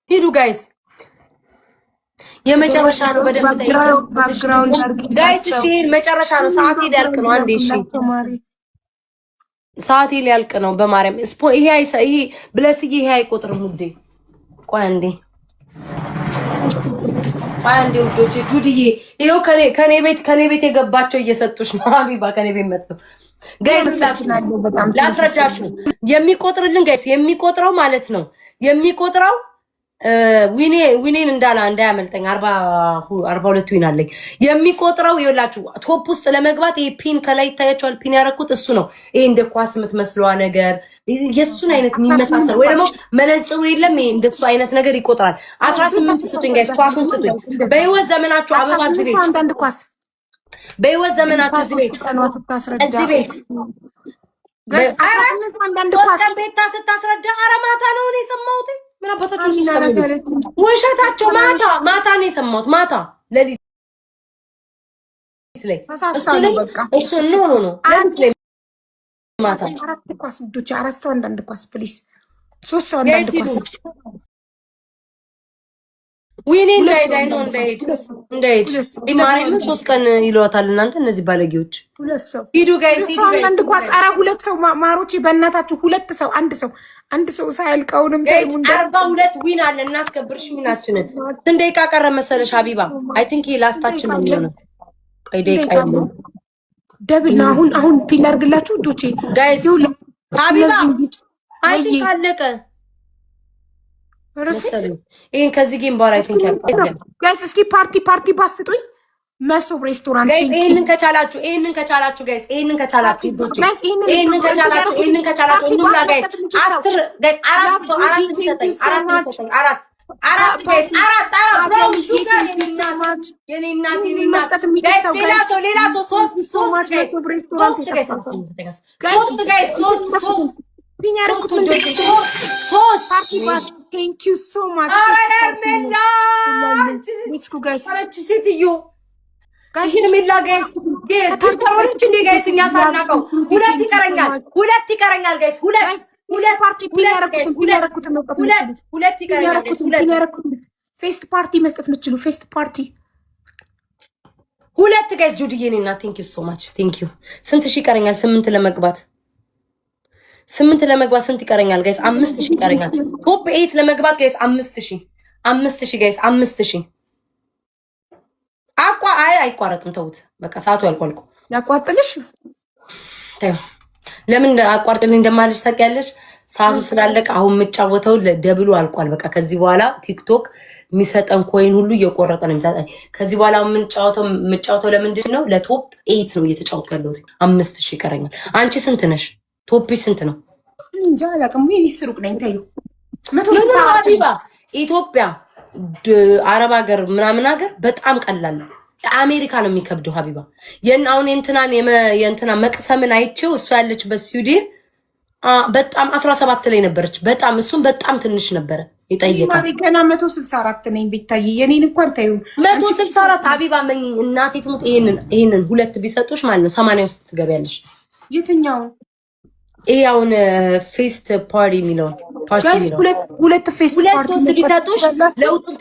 ሂዱ ጋይስ የመጨረሻ ነው። በደንብ ጋይስ እሺ መጨረሻ ነው። ሰዓት ሊያልቅ ነው። አንዴ እሺ ሰዓት ሊያልቅ ነው። በማርያም ይሄ ብለስዬ ይሄ አይቆጥርም ውዴ። ቆይ አንዴ ውዶቼ ጁድዬ ይሄው ከኔ ቤት የገባቸው እየሰጡሽ ነው። ሀቢባ ከኔ ቤት መጥተው ጋይስ ላስረዳችሁ የሚቆጥርልን ጋይስ የሚቆጥረው ማለት ነው የሚቆጥረው ዊኔን እንዳያመልጠኝ 42 ዊን አለኝ። የሚቆጥረው ይኸውላችሁ ቶፕ ውስጥ ለመግባት ይሄ ፒን ከላይ ይታያችኋል። ፒን ያደረኩት እሱ ነው። ይሄ እንደ ኳስ የምትመስለዋ ነገር የሱን አይነት የሚመሳሰል ወይ ደግሞ መነጽሩ የለም ይሄ እንደሱ አይነት ነገር ይቆጥራል። 18 ስጡኝ ጋይስ፣ ኳሱን ስጡኝ። በህይወት ዘመናችሁ አበባ ቤት አንዳንድ ኳስ በህይወት ዘመናችሁ እዚህ ቤት አንዳንድ ኳስ ቤታ ስታስረዳ ኧረ ማታ ነው እኔ የሰማሁት። ምን አባታችሁ ውሸታቸው ማታ ነው የሰማሁት። ማታ ለሊት ላይ እሱ ነው ማታ አራት ኳስ ብቻ አራት ሰው አንዳንድ ኳስ ፕሊስ 3 ሰው አንዳንድ ኳስ ዊኔ እንዳይሄድ ኢማሪም 3 ቀን ይለዋታል። እናንተ እነዚህ ባለጌዎች ሂዱ ጋይስ ሂዱ ጋይስ አንድ ኳስ ኧረ 2 ሰው ማሮቼ በእናታችሁ 2 ሰው አንድ ሰው ሳይልቀውንም ታይሙን 42 ዊን አለ። እናስከብርሽ ዊናችንን ስንት ደቂቃ ቀረ መሰለሽ ሀቢባ? አይ ቲንክ ላስታችን ነው የሚሆነው። ቆይ ደቂቃ ይሁን ደብል ነው። አሁን ፒን አድርግላችሁ ዶቼ ጋይስ ሀቢባ አይ ቲንክ አለቀ ይሄን ከዚህ ጌም በኋላ አይ ቲንክ ጋይስ እስኪ ፓርቲ ባስጡኝ መሶብ ሬስቶራንት ጋይስ ይሄንን ከቻላችሁ ጋይስ ይሄንን ከቻላችሁ ይሄንን ከቻላችሁ እንሙላ ጋይስ 10 ጋይስ አራት ጋይስ አራት የኔ እናት ሌላ ሰው ሶስት ጋይስ ፒኛርኩት ሶስት ፓርቲ ባስ ቴንክ ዩ ሶ ማች ሌትስ ጎ ጋይስ አረች ሴትዮ ጋይስ ሜላ ጋይስ ተርተሮች እንደ ጋይስ እኛ ሳናቀው ሁለት ይቀረኛል ጋይስ ሁለት ፓርቲ ሁለት ይቀረኛል ፌስት ፓርቲ መስጠት የምትችሉ ፌስት ፓርቲ ሁለት ጋይስ ጁድዬ ነኝና ቴንክ ዩ ሶ ማች ቴንክ ዩ ስንት ሺህ ይቀረኛል 8 ለመግባት ስንት ይቀረኛል ጋይስ 5000 ይቀረኛል ቶፕ 8 ለመግባት ጋይስ 5000 ጋይስ 5000 አይቋረጥም ተውት በቃ ሰዓቱ ያልቋልኩ ያቋርጥልሽ ለምን አቋርጥልኝ እንደማለሽ ታውቂያለሽ ሰዓቱ ስላለቀ አሁን የምጫወተው ደብሉ አልቋል በቃ ከዚህ በኋላ ቲክቶክ የሚሰጠን ኮይን ሁሉ እየቆረጠ ነው የሚሰጠን ከዚህ በኋላ የምጫወተው ለምንድን ነው ለቶፕ 8 ነው እየተጫወቱ ያለሁት 5000 ይቀረኛል አንቺ ስንት ነሽ ቶፕ ስንት ነው እንጃ አላውቅም ይስሩቅ ነኝ ታዩ ሀቢባ ኢትዮጵያ አረብ ሀገር ምናምን ሀገር በጣም ቀላል ነው አሜሪካ ነው የሚከብደው ሀቢባ አሁን የእንትና መቅሰምን አይቼው እሷ ያለችበት ስዊድን በጣም 17 ላይ ነበረች በጣም እሱም በጣም ትንሽ ነበረ ይጠይቃል ገና 164 ነኝ ቢታይ የኔን እንኳን ታዩ 164 ሀቢባ መኝ እናቴ ትሙት ይሄንን ሁለት ቢሰጡሽ ማለት ነው 80 ውስጥ ትገቢያለሽ የትኛው ይሄ አሁን ፌስት ፓርቲ የሚለው ሁለት ፌስት ፓርቲ ሁለት ቢሰጡሽ ለውጡን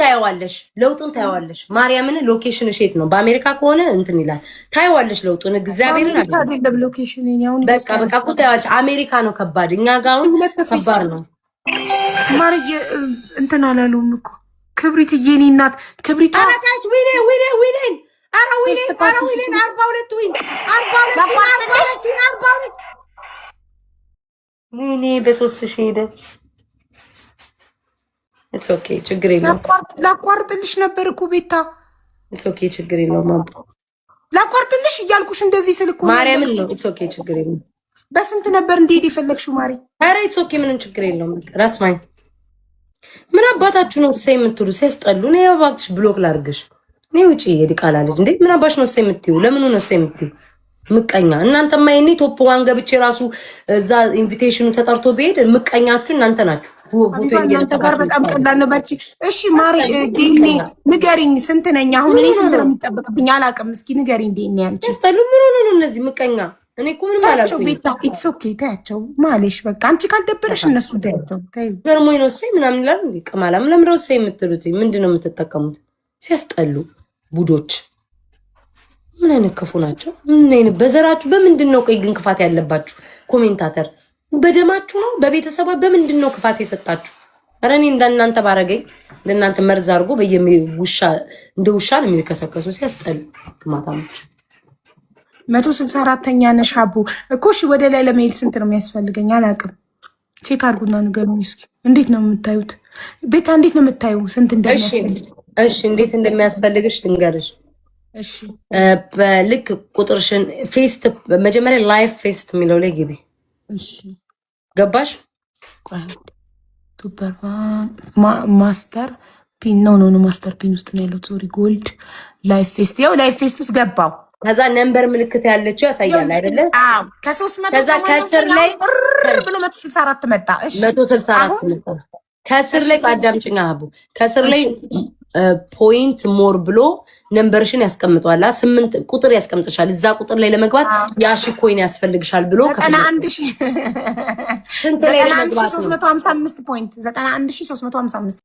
ታየዋለሽ ማርያምን ሎኬሽን ሼት ነው በአሜሪካ ከሆነ እንትን ይላል ታየዋለሽ ለውጡን እግዚአብሔርን አይደለም ሎኬሽን ያው በቃ እኮ ታየዋለሽ አሜሪካ ነው ከባድ እኛ ጋር አሁን ከባድ ነው ማርዬ እንትን አላሉም እኮ ክብሪት የኔ እናት ክብሪት አራቃች ዊኔ አራ ዊኔ 42 ዊን 42 ዊኔ በ3000 ሄደ ኢትስ ኦኬ ችግር የለውም ላቋርጥልሽ ነበር እኮ ቤታ ኢትስ ኦኬ ችግር የለውም ላቋርጥልሽ እያልኩሽ እንደዚህ ስልኩ ማርያምን ነው ኢትስ ኦኬ ችግር የለውም በስንት ነበር እንደሄድ የፈለግሽው ማሪ ኧረ ኢትስ ኦኬ ምንም ችግር የለውም ራስማኝ ምን አባታችሁ ነው እሰይ የምትሉ ሲያስጠሉ ነው ያባክሽ ብሎክ ላርግሽ ነው ውጪ የዲቃላ ልጅ እንዴ ምን አባሽ ነው እሰይ የምትዩ ለምን ነው እሰይ የምትዩ ምቀኛ እናንተማ የኔ ቶፕ 1 ገብቼ ራሱ እዛ ኢንቪቴሽኑ ተጠርቶ በሄድ ምቀኛችሁ እናንተ ናችሁ ቮቶ እየተባረ በጣም ቀላል ነው ባቺ እሺ ማሪ ዲኒ ንገሪኝ ስንት ነኝ አሁን እኔ ስንት ነው የሚጠበቅብኝ አላውቅም እስኪ ንገሪኝ ዲኒ አንቺ ተስተሉ ምን ሆነ ነው እነዚህ ምቀኛ እኔ እኮ ምንም ታያቸው አላልኩኝ። ቤታ ኢትስ ኦኬ ታያቸው ማለሽ በቃ አንቺ ካልደበረሽ እነሱ ታያቸው። ገርሞኝ ነው እሰይ ምናምን ይላሉ። ቅማላም ለምረው እሰይ የምትሉት ምንድን ነው የምትጠቀሙት? ሲያስጠሉ ቡዶች። ምን አይነት ክፉ ናቸው? ምን አይነት በዘራችሁ በምንድን ነው ቆይ ግን ክፋት ያለባችሁ? ኮሜንታተር በደማችሁ ነው በቤተሰባ በምንድን ነው ክፋት የሰጣችሁ? ኧረ እኔ እንዳናንተ ባረገኝ ለእናንተ መርዝ አድርጎ በየውሻ እንደ ውሻ ነው የሚከሰከሱ። ሲያስጠሉ ግማታሞች። 164ኛ ነሽ አቡ እኮ። እሺ ወደ ላይ ለመሄድ ስንት ነው የሚያስፈልገኝ? አላውቅም። ቼክ አድርጉና ንገሩኝ እስኪ። እንዴት ነው የምታዩት? ቤታ እንዴት ነው የምታዩ ስንት እንደሚያስፈልግ? እሺ እንዴት እንደሚያስፈልግሽ ልንገርሽ። እሺ በልክ ቁጥርሽን ፌስት መጀመሪያ ላይፍ ፌስት የሚለው ላይ ግቢ። እሺ ገባሽ? ሱፐር ማስተር ፒን ነው ማስተር ፒን ውስጥ ነው ያለው። ሶሪ ጎልድ ላይፍ ፌስት ያው ላይፍ ፌስት ውስጥ ገባው። ከዛ ነምበር ምልክት ያለችው ያሳያል አይደለ? አዎ ከ300 ከዛ ከስር ላይ ብሎ 164 መጣ። እሺ 164 መጣ። ከስር ላይ አዳምጪኝ አቡ። ከስር ላይ ፖይንት ሞር ብሎ ነምበርሽን ያስቀምጧል። 8 ቁጥር ያስቀምጥሻል። እዛ ቁጥር ላይ ለመግባት ያሺ ኮይን ያስፈልግሻል ብሎ 91355 ስንት ላይ ለመግባት ነው? 91355 ፖይንት 91355